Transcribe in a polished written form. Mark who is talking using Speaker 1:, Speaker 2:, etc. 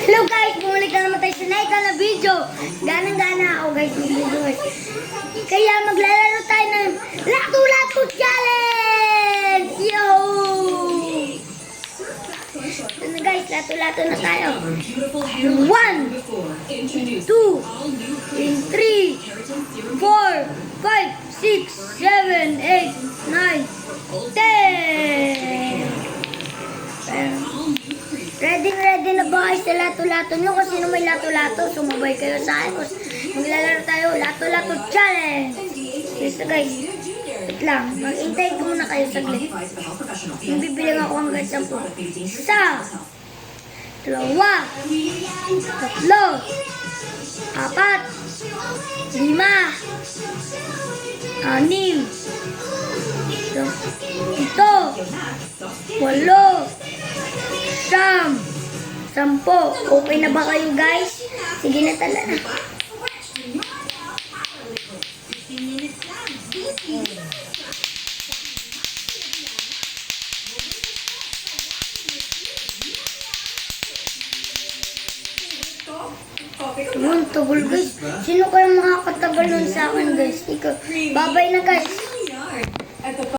Speaker 1: Hello guys, bumalik na naman tayo sa Naika na video. Ganang-gana ako guys, guys. Kaya maglalaro tayo ng Lato-Lato Challenge! Yo! Ito na guys, lato-lato na tayo. 1, 2, 3, 4, 5, 6, 7, 8, 9, 10. Ready na ba kayo sa lato-lato nyo? Kung sino may lato-lato, sumabay kayo sa akin. Maglalaro tayo, lato-lato challenge! Yes guys, wait lang. Mag-intay ko muna kayo saglit. Yung bibilang ako hanggang 10. 1, 2, 3, 4, 5, 6, 7, 8, 9, 10. Okay na ba kayo guys? Sige na talaga. Yun, tagal guys. Sino kaya makakatagal nun sa akin guys? Ikaw. Bye-bye na guys.